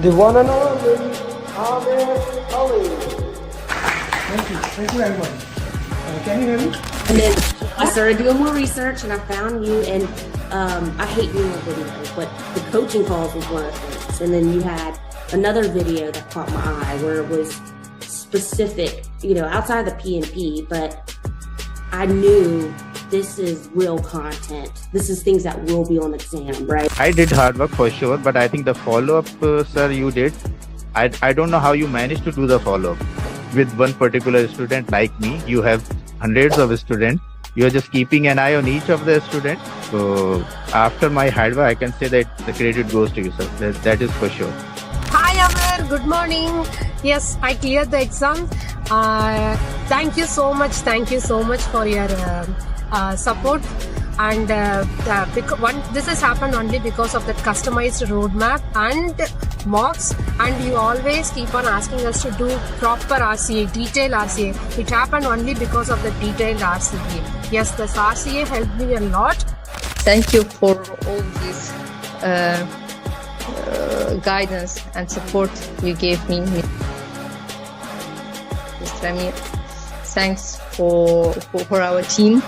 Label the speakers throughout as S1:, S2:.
S1: the one and only Amir Ali. Thank you very much. Can you hear me?
S2: And then I started doing more research and I found you, and I hate doing videos, but the coaching calls was one of the things. And then you had another video that caught my eye where it was specific, outside the PMP, but I knew this is real content. This is things that will be on exam, right?
S3: I did hard work for sure, but I think the follow-up, sir, you did. I don't know how you managed to do the follow-up. With one particular student like me, you have hundreds of students. You are just keeping an eye on each of the students. So after my hard work, I can say that the credit goes to you, sir. That is for sure.
S4: Hi Amir, good morning. Yes, I cleared the exam. Thank you so much. Thank you so much for your support. And this has happened only because of that customized roadmap and mocks, and you always keep on asking us to do proper RCA, detailed RCA. It happened only because of the detailed RCA. Yes, this RCA helped me a lot.
S5: Thank you for all this guidance and support you gave me. Mr. Amir, thanks for our team.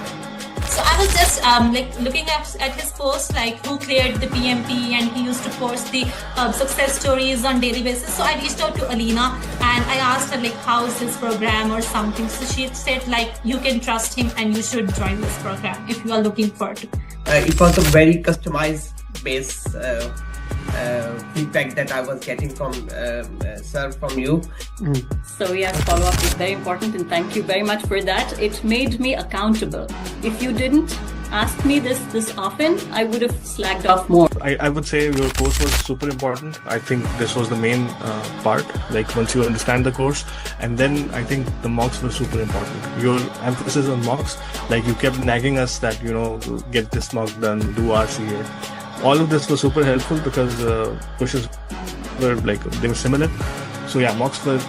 S6: So I was just looking at his post, like who cleared the PMP, and he used to post the success stories on daily basis. So I reached out to Alina and I asked her how is this program or something. So she said you can trust him and you should join this program if you are looking for it.
S7: It was a very customized base feedback that I was getting from sir, from you.
S8: So yes, follow-up is very important, and thank you very much for that. It made me accountable. If you didn't ask me this often, I would have slacked off more.
S9: I would say your course was super important. I think this was the main part, once you understand the course, and then I think the mocks were super important. Your emphasis on mocks, you kept nagging us that, get this mock done, do RCA. All of this was super helpful because questions were they were similar. So yeah, mocks were,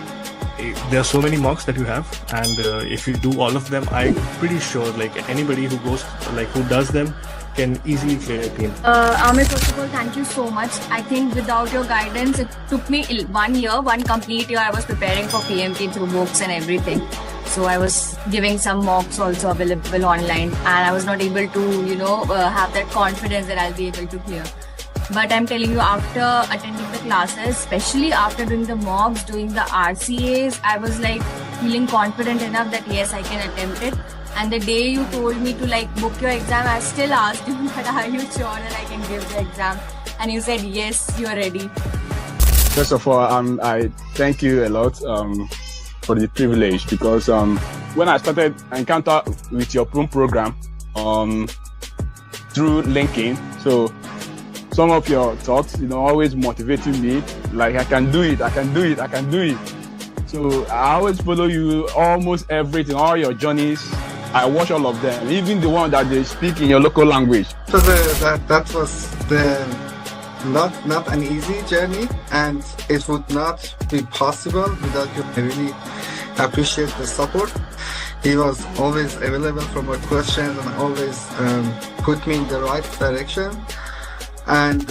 S9: there are so many mocks that you have, and if you do all of them, I'm pretty sure anybody who goes, who does them can easily clear a PMP.
S10: Amir, first of all, thank you so much. I think without your guidance, it took me 1 year, one complete year. I was preparing for PMP through books and everything. So I was giving some mocks also available online, and I was not able to, have that confidence that I'll be able to clear. But I'm telling you, after attending the classes, especially after doing the mocks, doing the RCAs, I was feeling confident enough that yes, I can attempt it. And the day you told me to book your exam, I still asked you, but are you sure that I can give the exam? And you said yes, you are ready.
S11: First of all, I thank you a lot for the privilege, because when I started encounter with your program through LinkedIn, so some of your thoughts, always motivating me, I can do it, I can do it, I can do it. So I always follow you, almost everything, all your journeys. I watch all of them, even the one that they speak in your local language.
S12: So that was not an easy journey, and it would not be possible without you. I really appreciate the support. He was always available for my questions and always put me in the right direction. And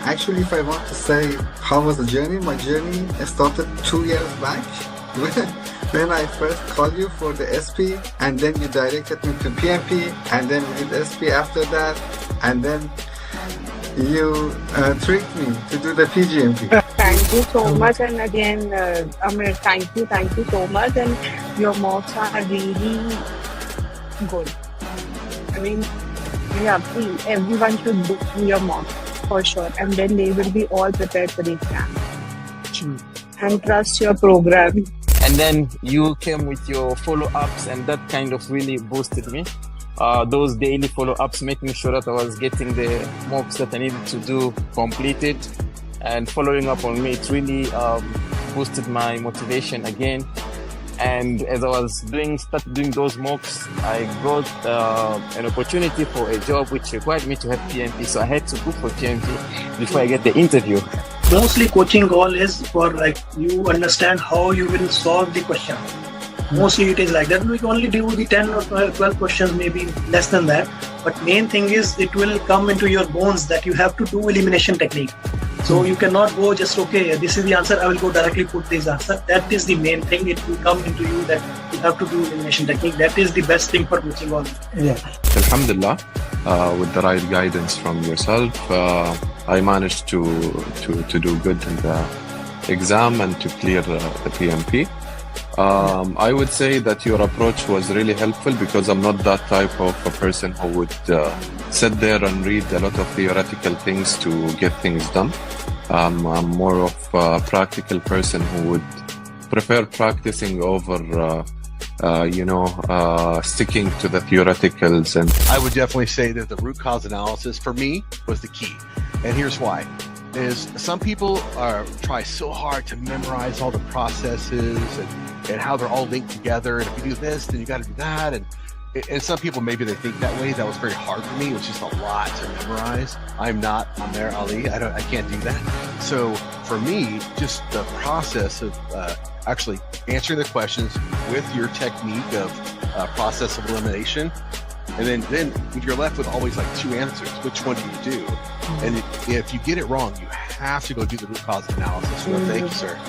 S12: actually, if I want to say how was the journey, my journey started 2 years back when I first called you for the SP, and then you directed me to PMP, and then we did SP after that, and then you tricked me to do the PGMP.
S13: Thank you so much, and again, Amir, thank you so much, and your mocks are really good. I mean, please, everyone should do your mocks for sure, and then they will be all prepared for the exam. And trust your program.
S14: And then you came with your follow-ups, and that kind of really boosted me. Those daily follow-ups, making sure that I was getting the mocks that I needed to do completed, and following up on me, it really boosted my motivation again. And as I was started doing those mocks, I got an opportunity for a job which required me to have PMP. So I had to book for PMP before I get the interview.
S1: Mostly coaching goal is for you understand how you will solve the question. Mostly it is like that. We can only do the 10 or 12 questions, maybe less than that. But main thing is it will come into your bones that you have to do elimination technique. So you cannot go just, okay, this is the answer, I will go directly put this answer. That is the main thing. It will come into you that you have to do elimination technique. That is the best thing for coaching on.
S15: Yeah.
S16: Alhamdulillah, with the right guidance from yourself, I managed to do good in the exam and to clear the PMP. I would say that your approach was really helpful because I'm not that type of a person who would sit there and read a lot of theoretical things to get things done. I'm more of a practical person who would prefer practicing over sticking to the theoreticals. And
S17: I would definitely say that the root cause analysis for me was the key. And here's why. Is some people try so hard to memorize all the processes and how they're all linked together. And if you do this, then you got to do that. And some people, maybe they think that way. That was very hard for me. It was just a lot to memorize. I'm not Amer Ali. I can't do that. So for me, just the process of actually answering the questions with your technique of process of elimination. And then you're left with always like two answers. Which one do you do? And if you get it wrong, you have to go do the root cause analysis. So thank you, sir.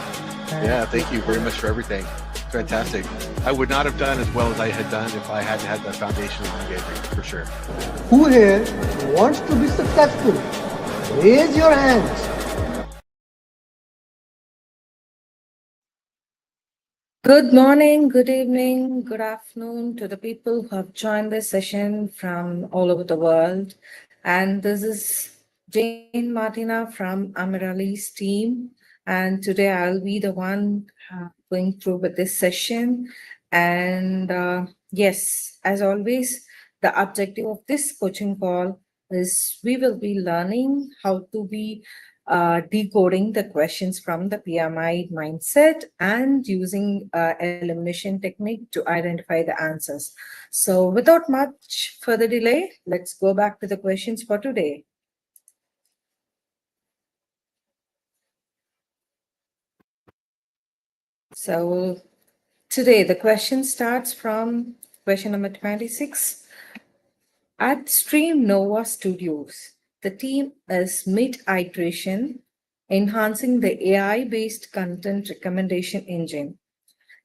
S17: Yeah, thank you very much for everything. Fantastic. I would not have done as well as I had done if I hadn't had the foundation that you gave me, for sure.
S15: Who here wants to be successful? Raise your hands.
S18: Good morning, good evening, good afternoon to the people who have joined this session from all over the world. And this is Jane Martina from Amirali's team. And today I'll be the one going through with this session. And yes, as always, the objective of this coaching call is we will be learning how to be decoding the questions from the PMI mindset and using elimination technique to identify the answers. So without much further delay, let's go back to the questions for today. So today the question starts from question number 26. At Stream Nova Studios, the team is mid-iteration, enhancing the AI-based content recommendation engine.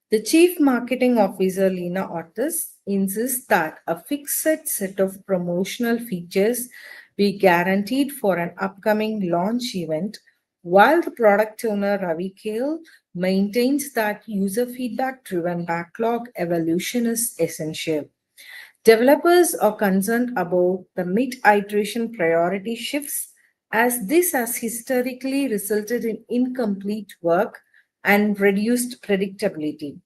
S18: The Chief Marketing Officer, Lena Ortiz, insists that a fixed set of promotional features be guaranteed for an upcoming launch event, while the product owner, Ravi Kale, maintains that user feedback-driven backlog evolution is essential. Developers are concerned about the mid-iteration priority shifts, as this has historically resulted in incomplete work and reduced predictability.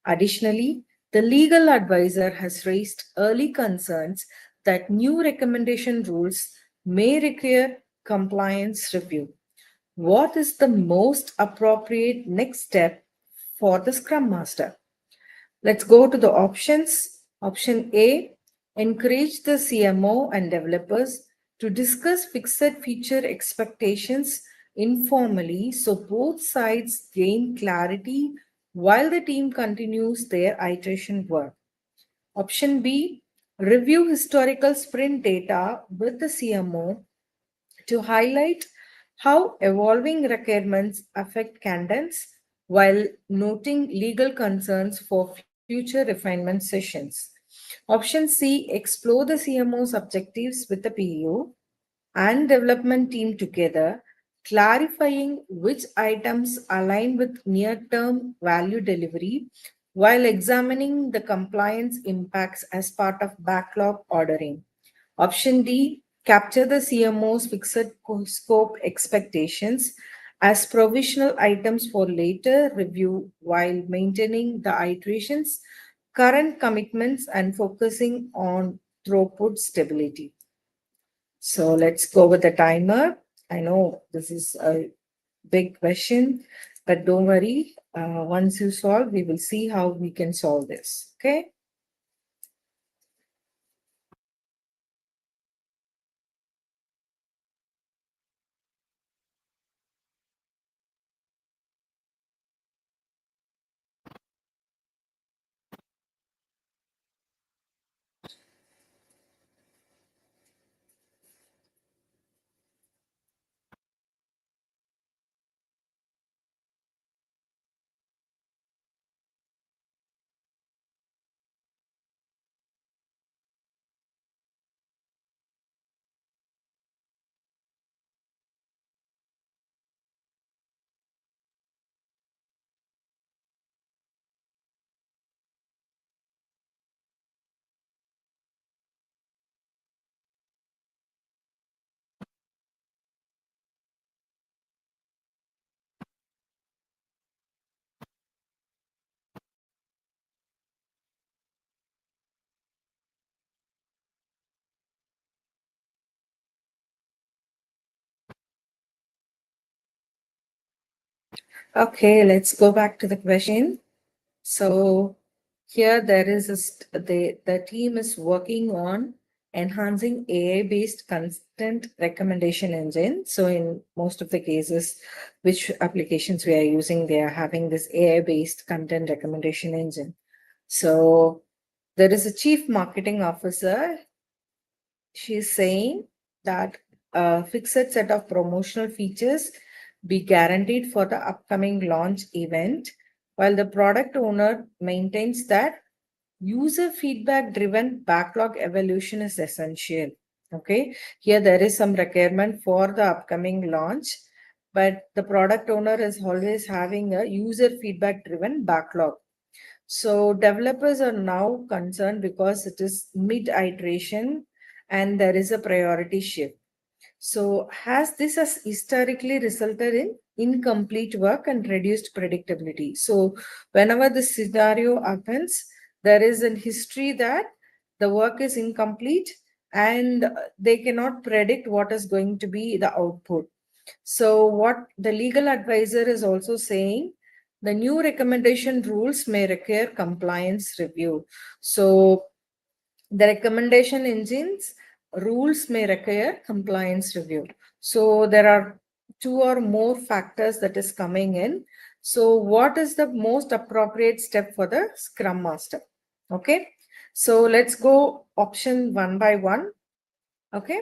S18: Additionally, the legal advisor has raised early concerns that new recommendation rules may require compliance review. What is the most appropriate next step for the Scrum Master? Let's go to the options. Option A, encourage the CMO and developers to discuss fixed feature expectations informally so both sides gain clarity while the team continues their iteration work. Option B, review historical sprint data with the CMO to highlight how evolving requirements affect cadence while noting legal concerns for future refinement sessions. Option C, explore the CMO's objectives with the PU and development team together, clarifying which items align with near-term value delivery while examining the compliance impacts as part of backlog ordering. Option D, capture the CMO's fixed scope expectations as provisional items for later review while maintaining the iteration's current commitments and focusing on throughput stability. So let's go with the timer. I know this is a big question, but don't worry. Once you solve, we will see how we can solve this. Okay. Okay, let's go back to the question. So here there is the team is working on enhancing AI-based content recommendation engine. So in most of the cases, which applications we are using, they are having this AI-based content recommendation engine. So there is a chief marketing officer. She's saying that a fixed set of promotional features be guaranteed for the upcoming launch event, while the product owner maintains that user feedback driven backlog evolution is essential. Okay, here there is some requirement for the upcoming launch, but the product owner is always having a user feedback driven backlog. So developers are now concerned because it is mid iteration and there is a priority shift. So has historically resulted in incomplete work and reduced predictability? So whenever this scenario happens, there is a history that the work is incomplete and they cannot predict what is going to be the output. So what the legal advisor is also saying, the new recommendation rules may require compliance review. So the recommendation engines rules may require compliance review. So there are two or more factors that is coming in. So what is the most appropriate step for the Scrum Master? Okay. So let's go option one by one. Okay.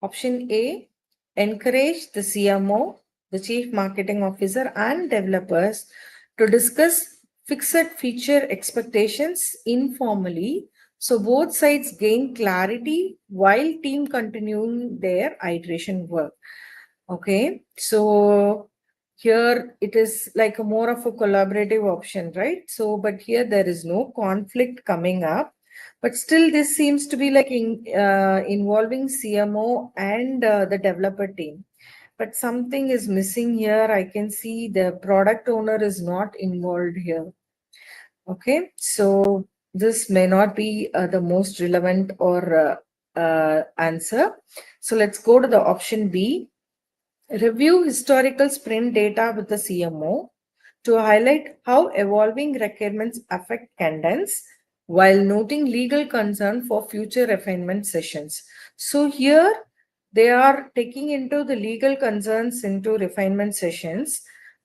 S18: Option A, encourage the CMO, the Chief Marketing Officer, and developers to discuss fixed feature expectations informally, so both sides gain clarity while team continuing their iteration work. Okay, so here it is like a more of a collaborative option, right? So, but here there is no conflict coming up, but still this seems to be like involving CMO and the developer team. But something is missing here. I can see the product owner is not involved here. Okay, so this may not be the most relevant or answer. So let's go to the option B. Review historical sprint data with the CMO to highlight how evolving requirements affect cadence while noting legal concern for future refinement sessions. So here they are taking into the legal concerns into refinement sessions.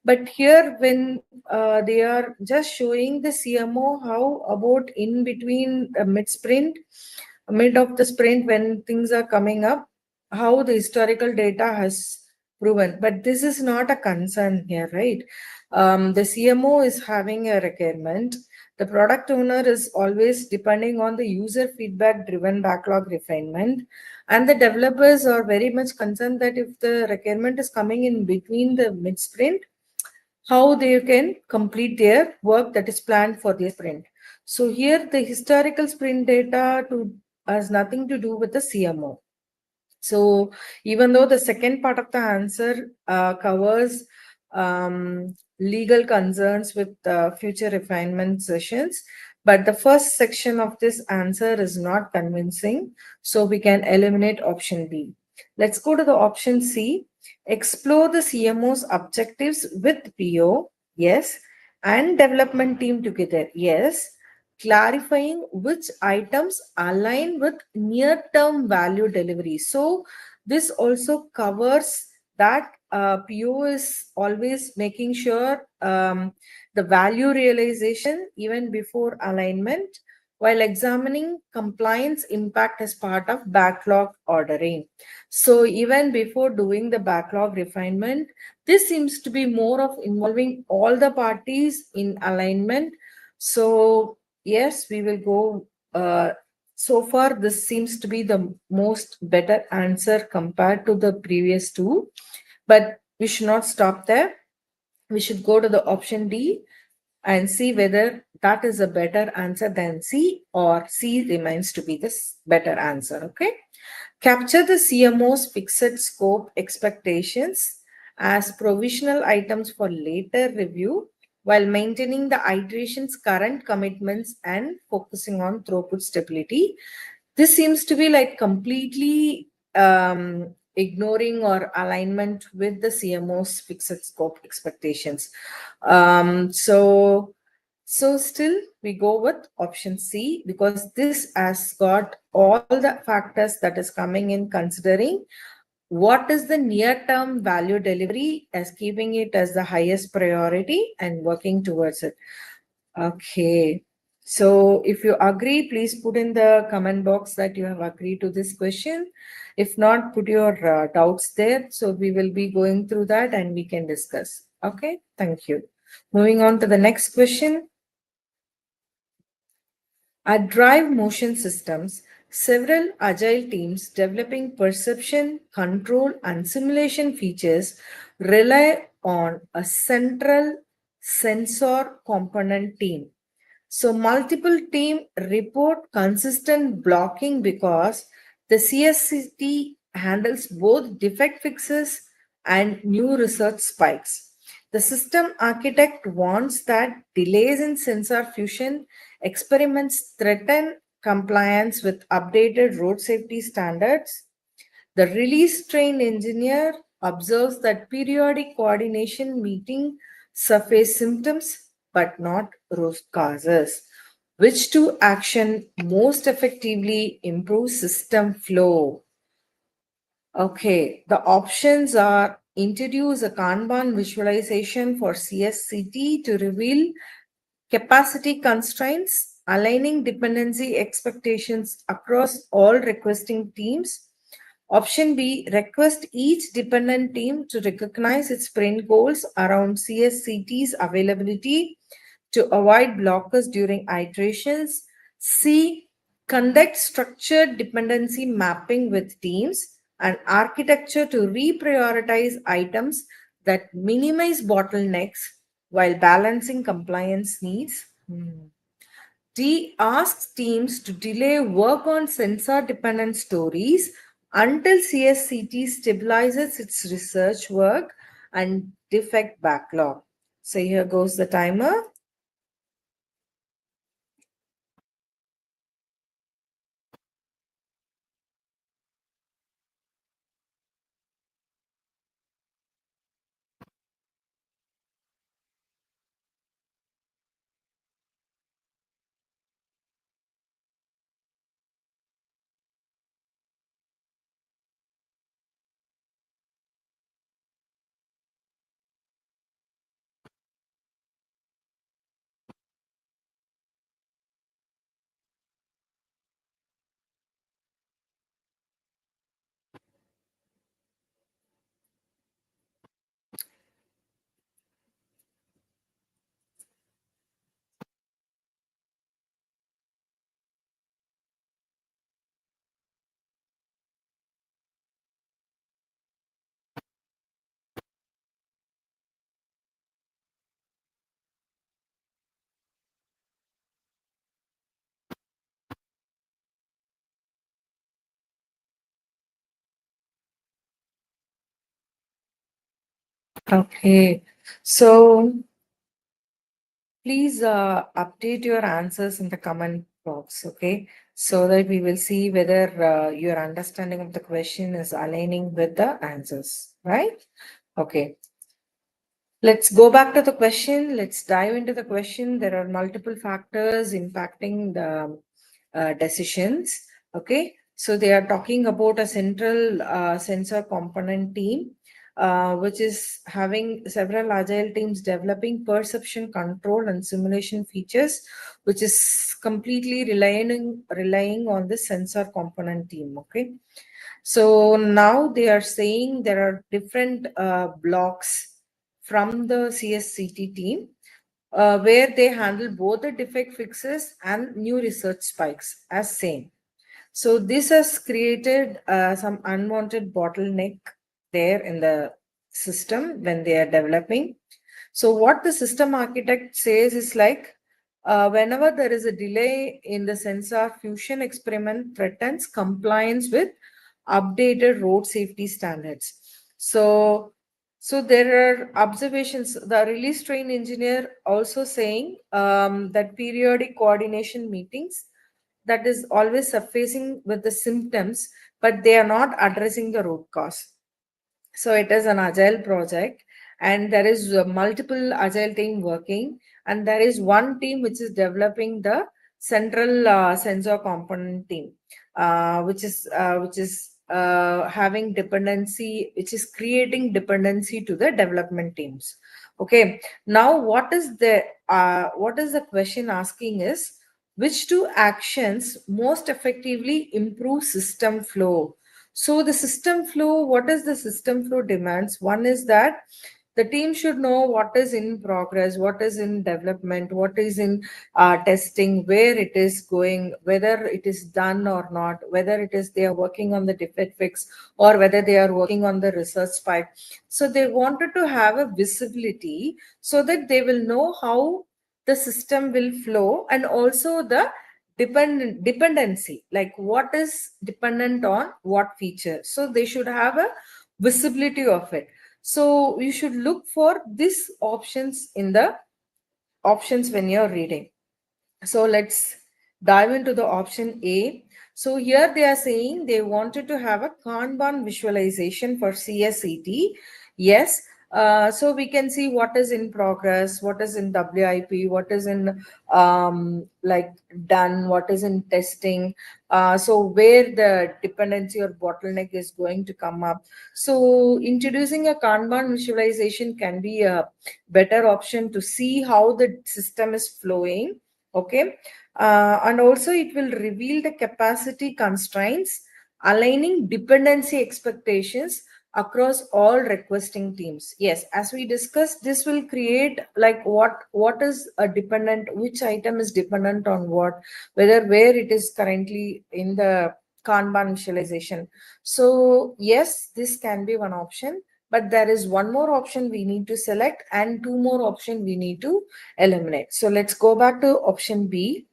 S18: But here when they are just showing the CMO how about in between mid of the sprint when things are coming up, how the historical data has proven. But this is not a concern here, right? The CMO is having a requirement. The product owner is always depending on the user feedback driven backlog refinement. And the developers are very much concerned that if the requirement is coming in between the mid sprint, how they can complete their work that is planned for their sprint. So here the historical sprint data has nothing to do with the CMO. So even though the second part of the answer covers legal concerns with future refinement sessions, but the first section of this answer is not convincing. So we can eliminate option B. Let's go to the option C. Explore the CMO's objectives with PO, yes, and development team together, yes. Clarifying which items align with near-term value delivery. So this also covers that PO is always making sure the value realization even before alignment, while examining compliance impact as part of backlog ordering. So even before doing the backlog refinement, this seems to be more of involving all the parties in alignment. So yes, we will go. So far, this seems to be the most better answer compared to the previous two, but we should not stop there. We should go to the option D and see whether that is a better answer than C, or C remains to be the better answer. Okay. Capture the CMO's fixed scope expectations as provisional items for later review while maintaining the iteration's current commitments and focusing on throughput stability. This seems to be like completely ignoring or alignment with the CMO's fixed scope expectations. So still we go with option C because this has got all the factors that is coming in considering what is the near-term value delivery as keeping it as the highest priority and working towards it. Okay. So if you agree, please put in the comment box that you have agreed to this question. If not, put your doubts there. So we will be going through that and we can discuss. Okay. Thank you. Moving on to the next question. At Drive Motion Systems, several agile teams developing perception, control, and simulation features rely on a central sensor component team. So multiple team report consistent blocking because the CSCT handles both defect fixes and new research spikes. The system architect warns that delays in sensor fusion experiments threaten compliance with updated road safety standards. The release train engineer observes that periodic coordination meeting surface symptoms but not root causes. Which two action most effectively improve system flow? Okay, the options are introduce a Kanban visualization for CSCT to reveal capacity constraints, aligning dependency expectations across all requesting teams. Option B, request each dependent team to recognize its sprint goals around CSCT's availability to avoid blockers during iterations. C, conduct structured dependency mapping with teams and architecture to reprioritize items that minimize bottlenecks while balancing compliance needs. D asks teams to delay work on sensor dependent stories until CSCT stabilizes its research work and defect backlog. So here goes the timer. Okay, so please update your answers in the comment box, okay? So that we will see whether your understanding of the question is aligning with the answers, right? Okay. Let's go back to the question. Let's dive into the question. There are multiple factors impacting the decisions, okay? So they are talking about a central sensor component team, which is having several agile teams developing perception, control, and simulation features, which is completely relying on the sensor component team. Okay, so now they are saying there are different blocks from the CSCT team where they handle both the defect fixes and new research spikes as same. So this has created some unwanted bottleneck there in the system when they are developing. So what the system architect says is like, whenever there is a delay in the sensor fusion experiment threatens compliance with updated road safety standards. So there are observations. The release train engineer also saying that periodic coordination meetings that is always surfacing with the symptoms but they are not addressing the root cause. So it is an agile project, and there is multiple agile team working, and there is one team which is developing the central sensor component team, which is having dependency, which is creating dependency to the development teams. Okay, now what is the question asking is, which two actions most effectively improve system flow? So the system flow, what is the system flow demands? One is that the team should know what is in progress, what is in development, what is in testing, where it is going, whether it is done or not, whether it is they are working on the defect fix or whether they are working on the research part. So they wanted to have a visibility so that they will know how the system will flow, and also the dependency, like what is dependent on what feature. So they should have a visibility of it. So you should look for these options in the options when you're reading. So let's dive into the option A. So here they are saying they wanted to have a Kanban visualization for CSCT. Yes. So we can see what is in progress, what is in WIP, what is in like done, what is in testing. So where the dependency or bottleneck is going to come up. So introducing a Kanban visualization can be a better option to see how the system is flowing. Okay, and also it will reveal the capacity constraints, aligning dependency expectations across all requesting teams. Yes, as we discussed, this will create like what is a dependent, which item is dependent on what, whether where it is currently in the Kanban visualization. So yes, this can be one option, but there is one more option we need to select and two more options we need to eliminate. So let's go back to option B.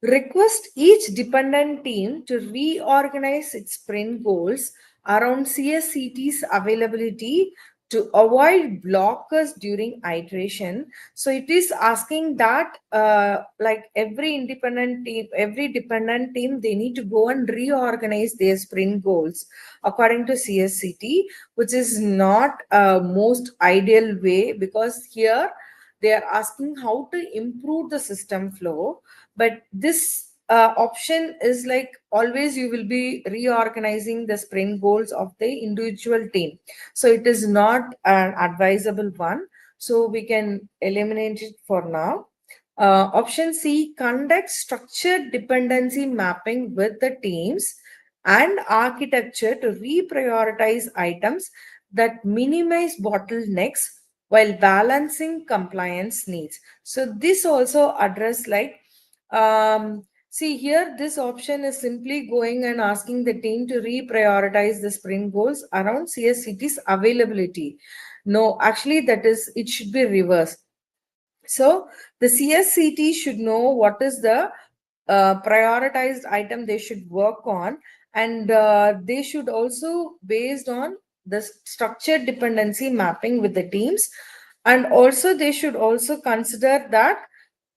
S18: Request each dependent team to reorganize its sprint goals around CSCT's availability to avoid blockers during iteration. So it is asking that like every dependent team, they need to go and reorganize their sprint goals according to CSCT, which is not most ideal way, because here they are asking how to improve the system flow. But this option is like always you will be reorganizing the sprint goals of the individual team, so it is not an advisable one, so we can eliminate it for now. Option C, conduct structured dependency mapping with the teams and architecture to reprioritize items that minimize bottlenecks while balancing compliance needs. So this also address like see here, this option is simply going and asking the team to reprioritize the sprint goals around CSCT's availability. No, actually that is, it should be reversed. So the CSCT should know what is the prioritized item they should work on, and they should also based on the structured dependency mapping with the teams, and also they should also consider that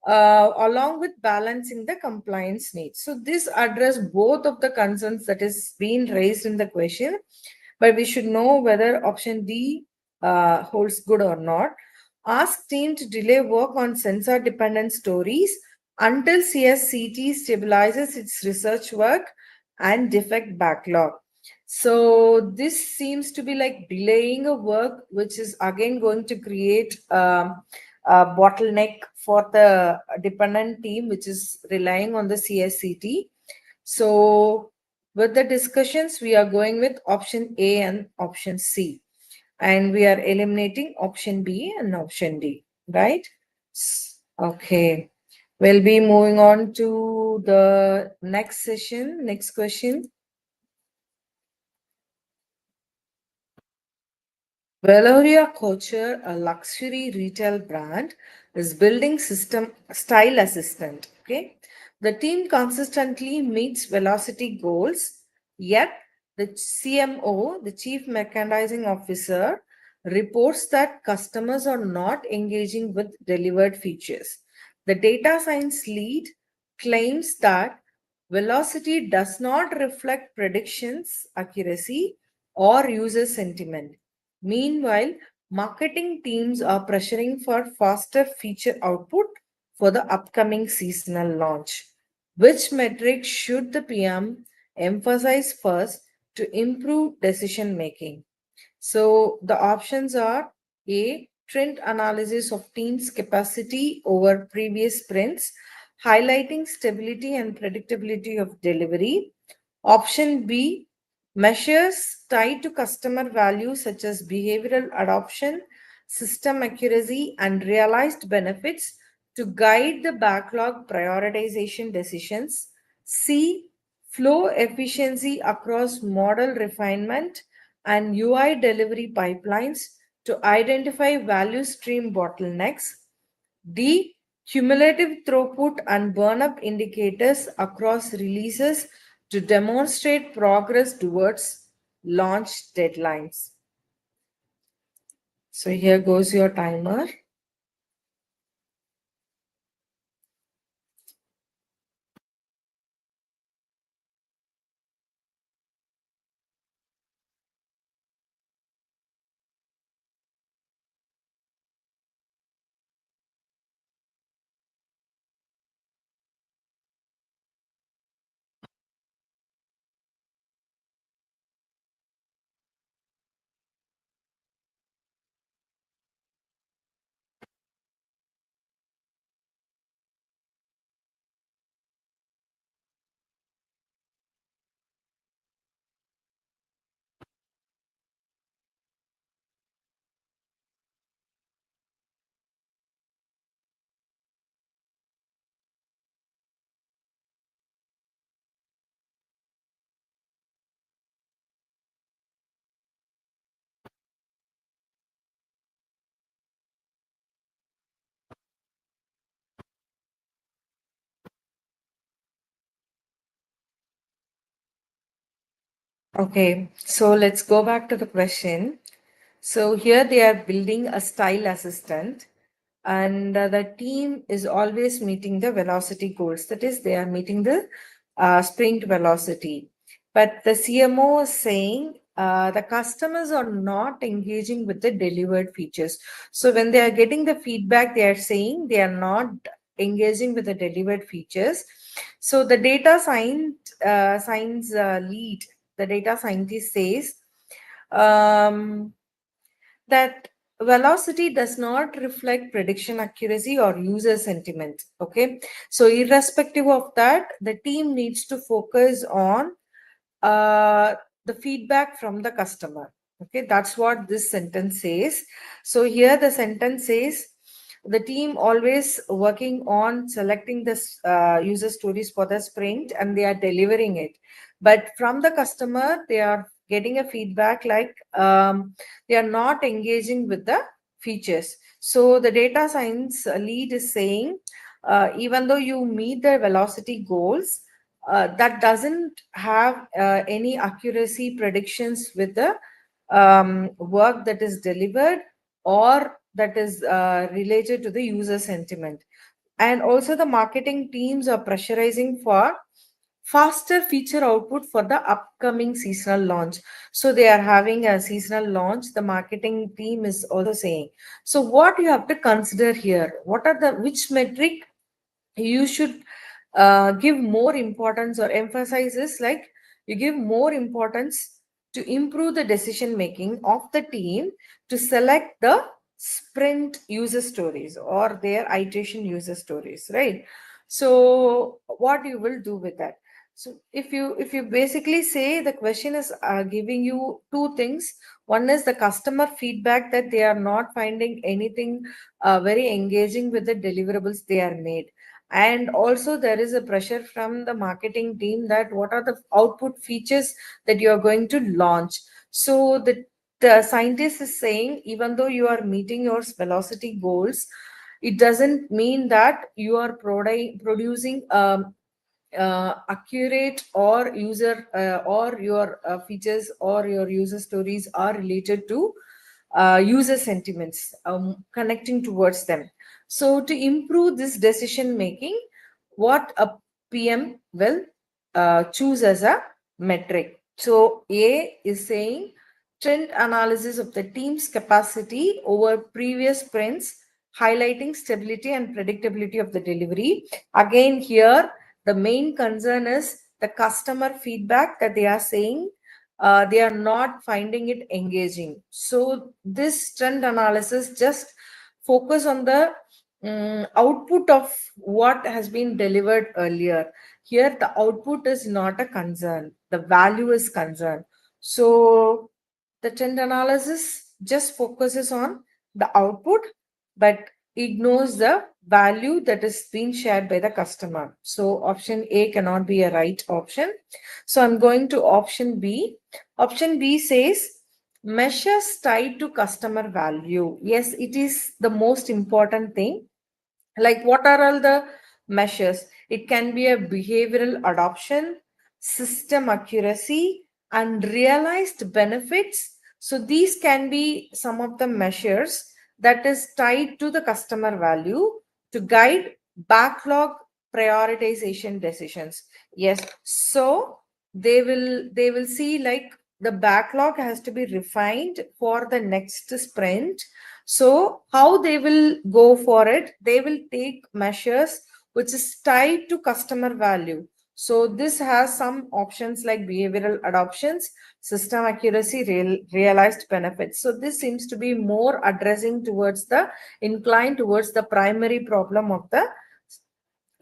S18: along with balancing the compliance needs. So this address both of the concerns that is being raised in the question, but we should know whether option D holds good or not. Ask team to delay work on sensor dependent stories until CSCT stabilizes its research work and defect backlog. So this seems to be like delaying a work, which is again going to create a bottleneck for the dependent team, which is relying on the CSCT. So with the discussions, we are going with option A and option C, and we are eliminating option B and option D, right? Okay. We'll be moving on to the next session, next question. Valoria Couture, a luxury retail brand, is building system style assistant. Okay. The team consistently meets velocity goals, yet the CMO, the Chief Merchandising Officer, reports that customers are not engaging with delivered features. The data science lead claims that velocity does not reflect predictions accuracy or user sentiment. Meanwhile, marketing teams are pressuring for faster feature output for the upcoming seasonal launch. Which metric should the PM emphasize first to improve decision making? So the options are A, trend analysis of team's capacity over previous sprints, highlighting stability and predictability of delivery. Option B, measures tied to customer value such as behavioral adoption, system accuracy, and realized benefits to guide the backlog prioritization decisions. C, flow efficiency across model refinement and UI delivery pipelines to identify value stream bottlenecks. D, cumulative throughput and burn-up indicators across releases to demonstrate progress towards launch deadlines. So here goes your timer. Okay, so let's go back to the question. So here they are building a style assistant, and the team is always meeting the velocity goals. That is, they are meeting the sprint velocity. But the CMO is saying the customers are not engaging with the delivered features. So when they are getting the feedback, they are saying they are not engaging with the delivered features. So the data science lead, the data scientist says that velocity does not reflect prediction accuracy or user sentiment. Okay, so irrespective of that, the team needs to focus on the feedback from the customer. Okay, that's what this sentence says. So here the sentence says the team always working on selecting the user stories for the sprint and they are delivering it, but from the customer they are getting a feedback like they are not engaging with the features. So the data science lead is saying even though you meet the velocity goals, that doesn't have any accuracy predictions with the work that is delivered or that is related to the user sentiment. And also the marketing teams are pressurizing for faster feature output for the upcoming seasonal launch. So they are having a seasonal launch, the marketing team is also saying. So what you have to consider here, what are the which metric you should give more importance or emphasizes, like you give more importance to improve the decision making of the team to select the sprint user stories or their iteration user stories, right? So what you will do with that? So if you basically say the question is giving you two things. One is the customer feedback that they are not finding anything very engaging with the deliverables they are made, and also there is a pressure from the marketing team that what are the output features that you are going to launch. So the scientist is saying even though you are meeting your velocity goals, it doesn't mean that you are producing accurate or user or your features or your user stories are related to user sentiments, connecting towards them. So to improve this decision making, what a PM will choose as a metric. So A is saying trend analysis of the team's capacity over previous sprints, highlighting stability and predictability of the delivery. Again, here the main concern is the customer feedback that they are saying they are not finding it engaging. So this trend analysis just focus on the output of what has been delivered earlier. Here the output is not a concern, the value is concern. So the trend analysis just focuses on the output but ignores the value that is being shared by the customer. So option A cannot be a right option. So I'm going to option B. Option B says measures tied to customer value. Yes, it is the most important thing. Like, what are all the measures? It can be a behavioral adoption, system accuracy, and realized benefits. So these can be some of the measures that is tied to the customer value to guide backlog prioritization decisions. Yes, so they will see like the backlog has to be refined for the next sprint. So how they will go for it? They will take measures which is tied to customer value. So this has some options like behavioral adoptions, system accuracy, realized benefits. So this seems to be more addressing towards the inclined towards the primary problem of the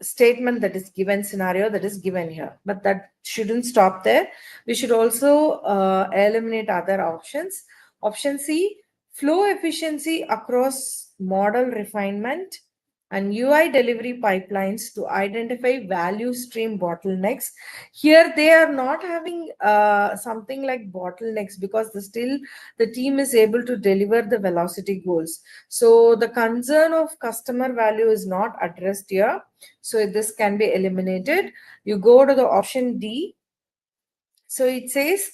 S18: statement that is given, scenario that is given here. But that shouldn't stop there. We should also eliminate other options. Option C, flow efficiency across model refinement and UI delivery pipelines to identify value stream bottlenecks. Here they are not having something like bottlenecks because still the team is able to deliver the velocity goals. So the concern of customer value is not addressed here. So this can be eliminated. You go to the option D. So it says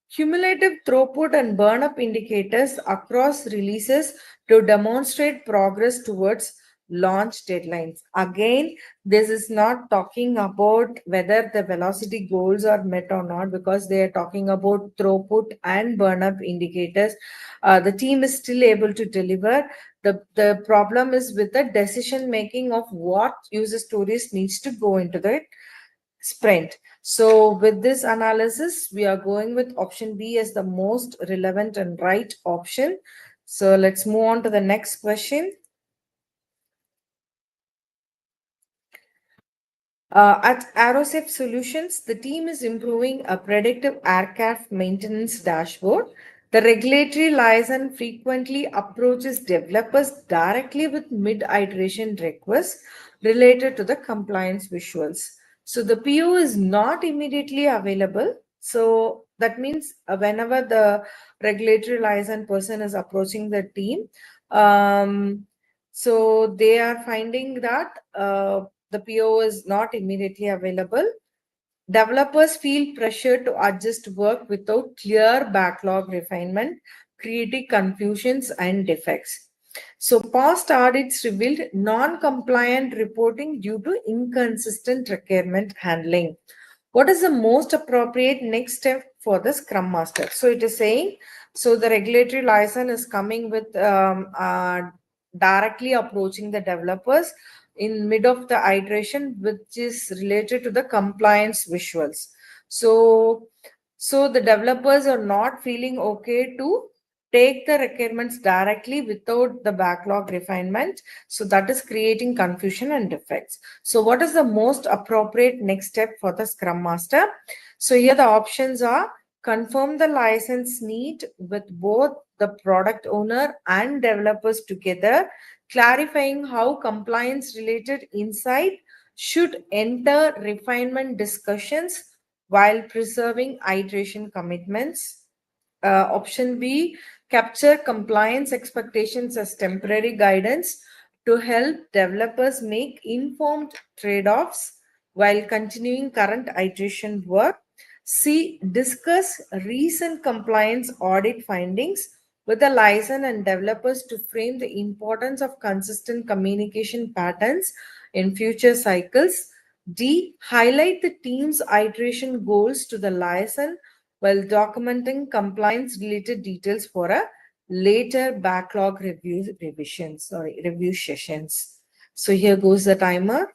S18: cumulative throughput and burn up indicators across releases to demonstrate progress towards launch deadlines. Again, this is not talking about whether the velocity goals are met or not, because they are talking about throughput and burn up indicators. The team is still able to deliver. The problem is with the decision making of what user stories needs to go into the sprint. So with this analysis, we are going with option B as the most relevant and right option. So let's move on to the next question. At Aerosafe Solutions, the team is improving a predictive aircraft maintenance dashboard. The regulatory liaison frequently approaches developers directly with mid-iteration requests related to the compliance visuals. So the PO is not immediately available. So that means whenever the regulatory liaison person is approaching the team, so they are finding that the PO is not immediately available. Developers feel pressure to adjust work without clear backlog refinement, creating confusions and defects. So past audits revealed non-compliant reporting due to inconsistent requirement handling. What is the most appropriate next step for the Scrum Master? So it is saying, so the regulatory license is coming with directly approaching the developers in mid of the iteration, which is related to the compliance visuals. So the developers are not feeling okay to take the requirements directly without the backlog refinement. So that is creating confusion and defects. So what is the most appropriate next step for the Scrum Master? So here the options are: confirm the license need with both the product owner and developers together, clarifying how compliance related insight should enter refinement discussions while preserving iteration commitments. Option B, capture compliance expectations as temporary guidance to help developers make informed trade-offs while continuing current iteration work. C, discuss recent compliance audit findings with the license and developers to frame the importance of consistent communication patterns in future cycles. D. Highlight the team's iteration goals to the liaison while documenting compliance-related details for a later backlog review sessions. So here goes the timer.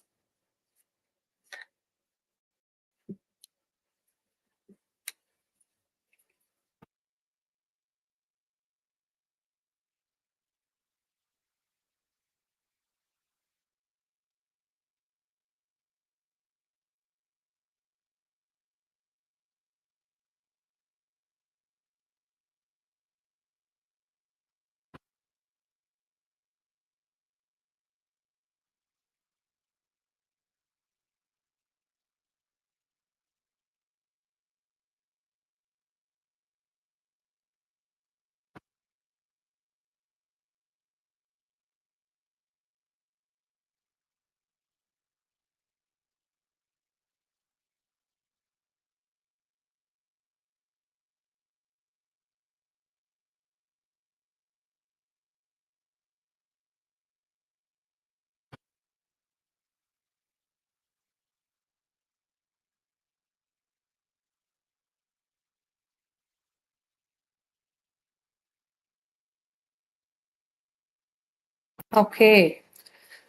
S18: Okay,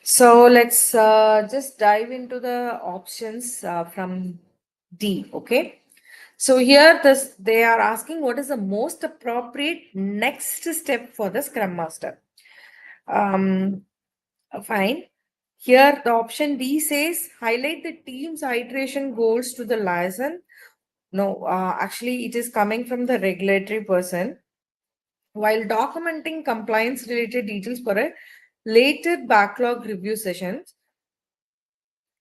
S18: so let's just dive into the options from D. Okay, so here they are asking what is the most appropriate next step for the Scrum Master. Fine. Here the option D says highlight the team's iteration goals to the liaison. No, actually it is coming from the regulatory person while documenting compliance related details for a later backlog review sessions.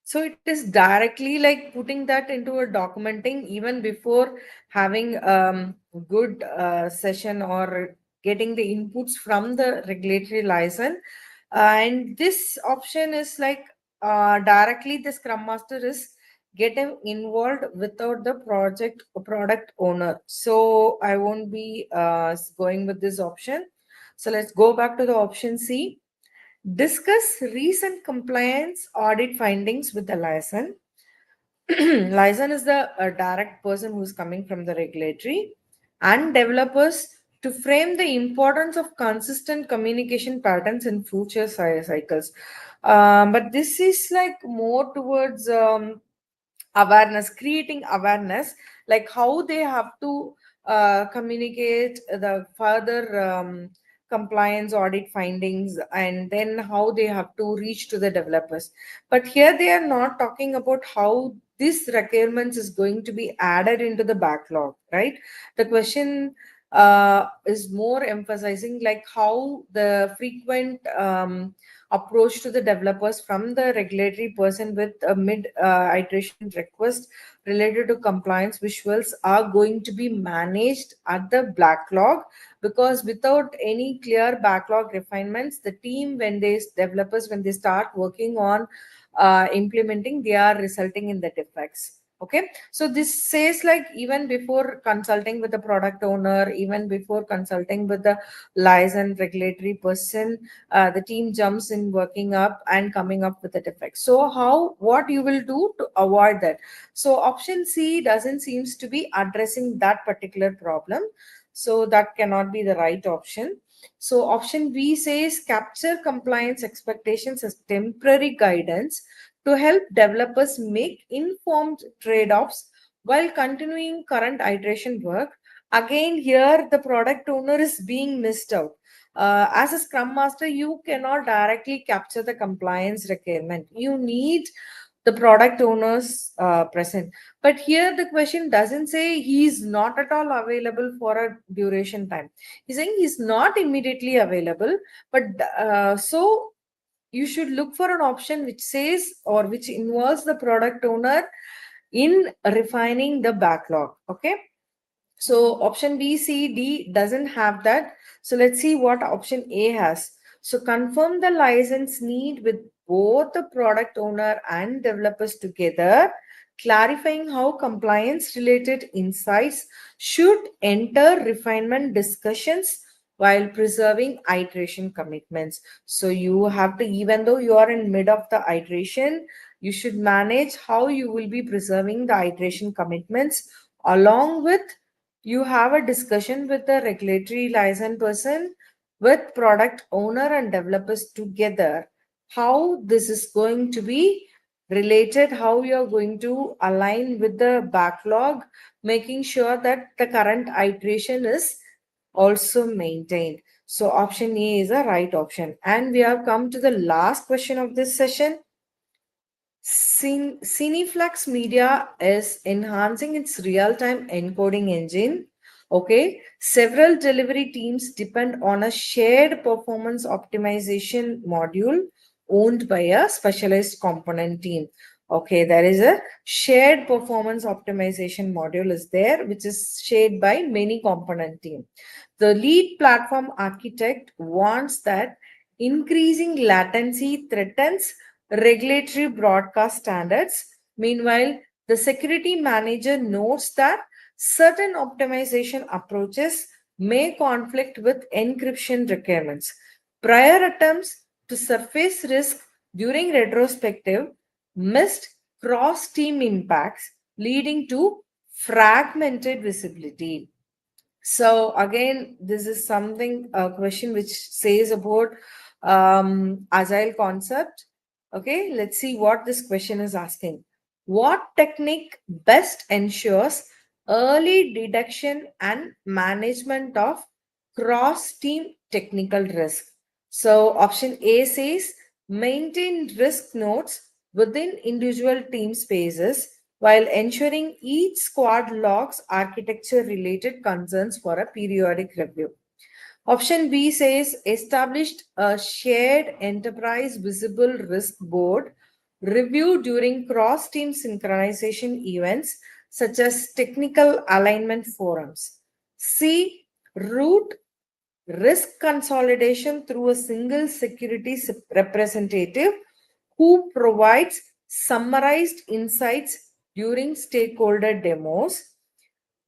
S18: So it is directly like putting that into a documenting even before having good session or getting the inputs from the regulatory license. And this option is like directly the Scrum Master is getting involved without the product owner. So I won't be going with this option. So let's go back to the option C. Discuss recent compliance audit findings with the liaison. Liaison is the direct person who is coming from the regulatory and developers to frame the importance of consistent communication patterns in future cycles. But this is like more towards awareness, creating awareness, like how they have to communicate the further compliance audit findings and then how they have to reach to the developers. But here they are not talking about how this requirements is going to be added into the backlog, right? The question is more emphasizing like how the frequent approach to the developers from the regulatory person with a mid iteration request related to compliance visuals are going to be managed at the backlog, because without any clear backlog refinements, the team when they developers when they start working on implementing, they are resulting in the defects. Okay, so this says like even before consulting with the product owner, even before consulting with the license regulatory person, the team jumps in working up and coming up with the defect. So what you will do to avoid that? So option C doesn't seems to be addressing that particular problem, so that cannot be the right option. So option B says capture compliance expectations as temporary guidance to help developers make informed trade-offs while continuing current iteration work. Again, here the product owner is being missed out. As a Scrum Master, you cannot directly capture the compliance requirement. You need the product owners present. But here the question doesn't say he's not at all available for a duration time. He's saying he's not immediately available, but so you should look for an option which says or which involves the product owner in refining the backlog. Okay, so option B, C, D doesn't have that. So let's see what option A has. So confirm the license need with both the product owner and developers together, clarifying how compliance related insights should enter refinement discussions while preserving iteration commitments. So you have to, even though you are in mid of the iteration, you should manage how you will be preserving the iteration commitments, along with you have a discussion with the regulatory license person, with product owner and developers together, how this is going to be related, how you're going to align with the backlog, making sure that the current iteration is also maintained. So option A is the right option. And we have come to the last question of this session. Cineflux Media is enhancing its real-time encoding engine. Okay, several delivery teams depend on a shared performance optimization module owned by a specialized component team. Okay, there is a shared performance optimization module is there, which is shared by many component team. The lead platform architect wants that increasing latency threatens regulatory broadcast standards. Meanwhile, the security manager notes that certain optimization approaches may conflict with encryption requirements. Prior attempts to surface risk during retrospective missed cross-team impacts, leading to fragmented visibility. So again, this is something, a question which says about agile concept. Okay, let's see what this question is asking. What technique best ensures early detection and management of cross-team technical risk? So option A says maintain risk nodes within individual team spaces while ensuring each squad logs architecture related concerns for a periodic review. Option B says established a shared enterprise visible risk board review during cross team synchronization events such as technical alignment forums. C, root risk consolidation through a single security representative who provides summarized insights during stakeholder demos.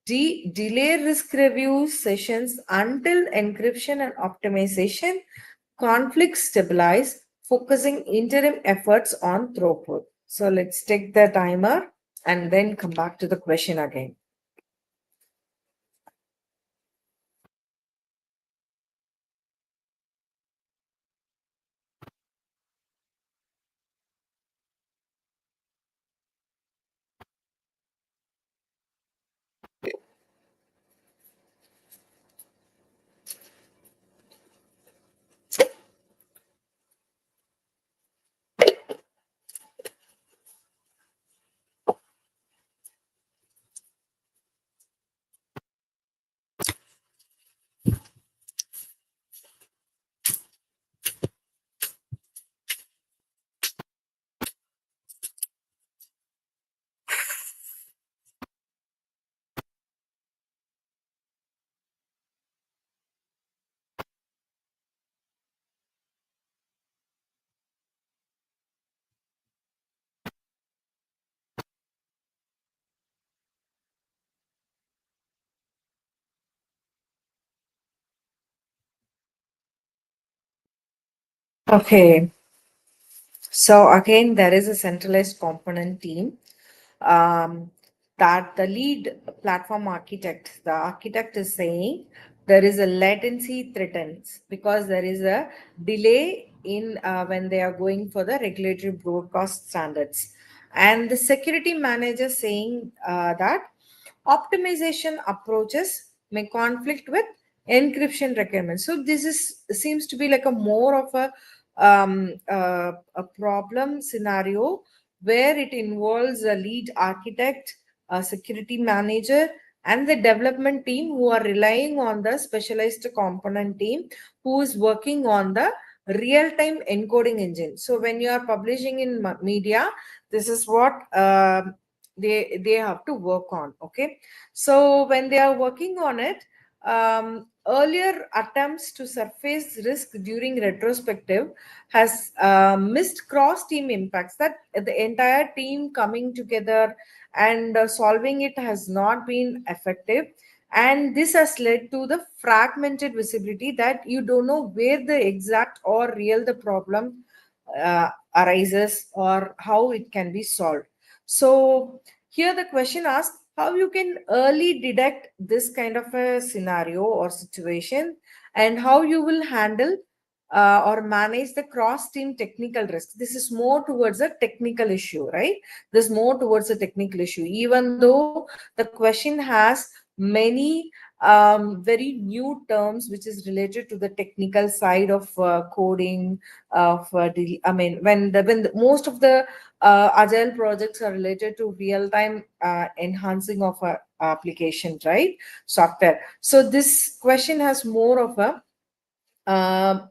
S18: D, delay risk review sessions until encryption and optimization conflicts stabilize, focusing interim efforts on throughput. So let's take the timer and then come back to the question again. Okay, so again, there is a centralized component team that the lead platform architect, the architect is saying there is a latency threatens because there is a delay in when they are going for the regulatory broadcast standards. And the security manager saying that optimization approaches may conflict with encryption requirements. So this is seems to be like a more of a problem scenario where it involves a lead architect, a security manager, and the development team who are relying on the specialized component team who is working on the real-time encoding engine. So when you are publishing in media, this is what they have to work on. Okay, so when they are working on it, earlier attempts to surface risk during retrospective has missed cross team impacts, that the entire team coming together and solving it has not been effective. And this has led to the fragmented visibility, that you don't know where the exact or real the problem arises or how it can be solved. So here the question asks how you can early detect this kind of a scenario or situation, and how you will handle or manage the cross team technical risk. This is more towards a technical issue, right? This is more towards a technical issue, even though the question has many very new terms which is related to the technical side of coding of most of the agile projects are related to real time enhancing of a application, right? Software. So this question has more of a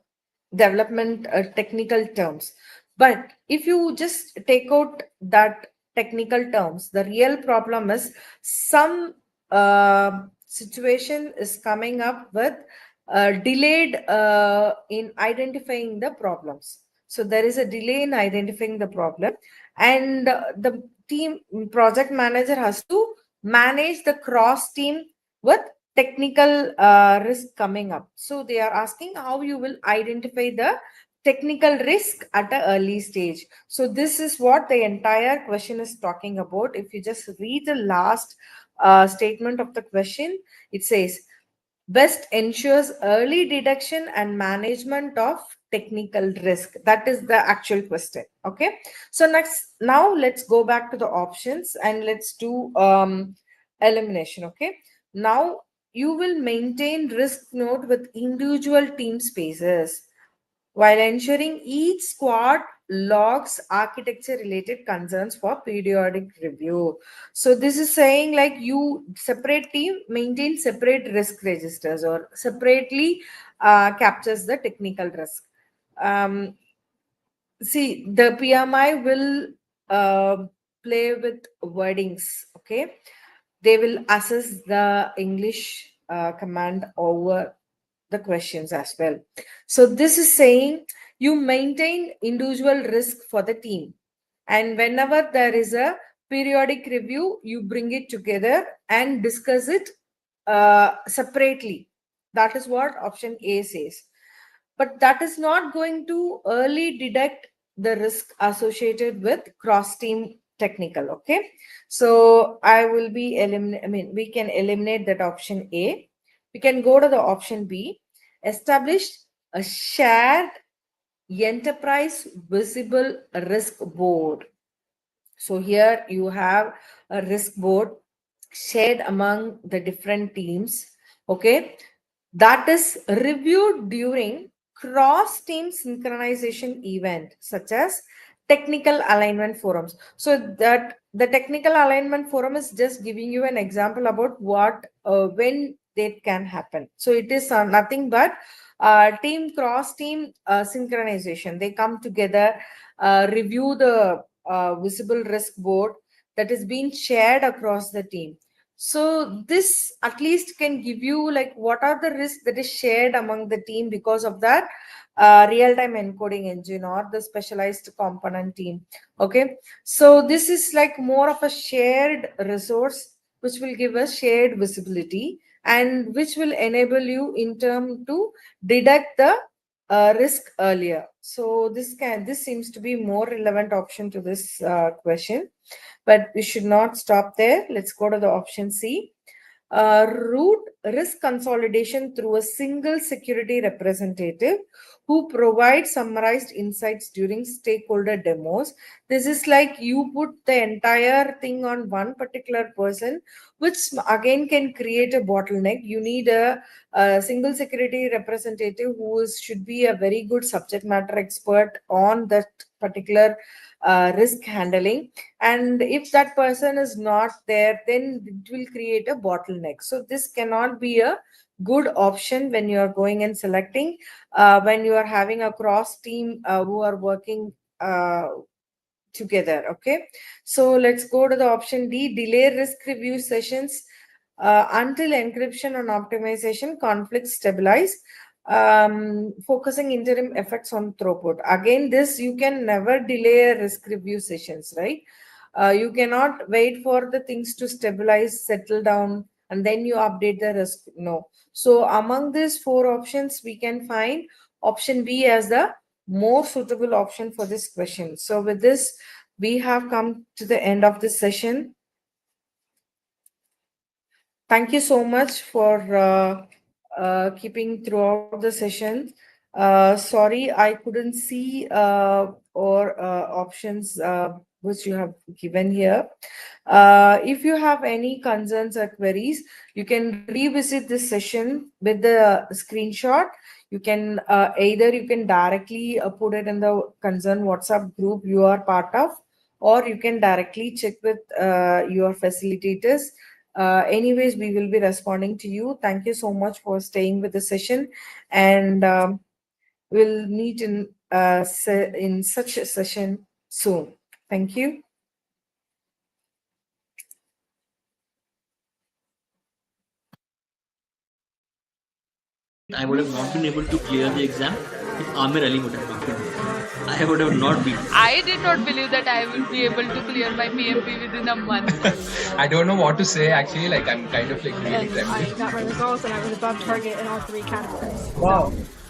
S18: development technical terms. But if you just take out that technical terms, the real problem is some situation is coming up with delayed in identifying the problems. So there is a delay in identifying the problem, and the team project manager has to manage the cross team with technical risk coming up. So they are asking how you will identify the technical risk at an early stage. So this is what the entire question is talking about. If you just read the last statement of the question, it says best ensures early detection and management of technical risk. That is the actual question. Okay, so now let's go back to the options and let's do elimination. Okay, now you will maintain risk node with individual team spaces while ensuring each squad logs architecture related concerns for periodic review. So this is saying like you separate team maintain separate risk registers or separately captures the technical risk. See, the PMI will play with wordings. Okay, they will assess the English command over the questions as well. So this is saying you maintain individual risk for the team, and whenever there is a periodic review, you bring it together and discuss it separately. That is what option A says. But that is not going to early detect the risk associated with cross team technical. Okay, so I will be we can eliminate that option A. We can go to the option B. Establish a shared enterprise visible risk board. So here you have a risk board shared among the different teams. Okay, that is reviewed during cross team synchronization event such as technical alignment forums. So that the technical alignment forum is just giving you an example about what when that can happen. So it is nothing but team cross team synchronization. They come together, review the visible risk board that is being shared across the team. So this at least can give you like what are the risks that is shared among the team because of that real-time encoding engine or the specialized component team. Okay, so this is like more of a shared resource which will give us shared visibility and which will enable you in term to detect the risk earlier. So this seems to be more relevant option to this question. But we should not stop there. Let's go to the option C. Root risk consolidation through a single security representative who provides summarized insights during stakeholder demos. This is like you put the entire thing on one particular person, which again can create a bottleneck. You need a single security representative who should be a very good subject matter expert on that particular risk handling, and if that person is not there, then it will create a bottleneck. So this cannot be a good option when you are going and selecting when you are having a cross team who are working together. Okay, so let's go to the option D. Delay risk review sessions until encryption and optimization conflicts stabilize, focusing interim effects on throughput. Again, this you can never delay risk review sessions, right? You cannot wait for the things to stabilize, settle down, and then you update the risk. No. So among these 4 options, we can find option B as the more suitable option for this question. So with this, we have come to the end of this session. Thank you so much for keeping throughout the session. Sorry, I couldn't see options which you have given here. If you have any concerns or queries, you can revisit this session with the screenshot. You can either you can directly put it in the concern WhatsApp group you are part of, or you can directly check with your facilitators. Anyways, we will be responding to you. Thank you so much for staying with the session, and we'll meet in such a session soon. Thank you.
S19: I would have not been able to clear the exam if Amir Ali would have not been there. I would have not been.
S20: I did not believe that I will be able to clear my PMP within a month.
S21: I don't know what to say actually. Like I'm kind of like really tempted.
S22: I got my results and I was above target in all 3 categories.
S21: Wow.
S22: So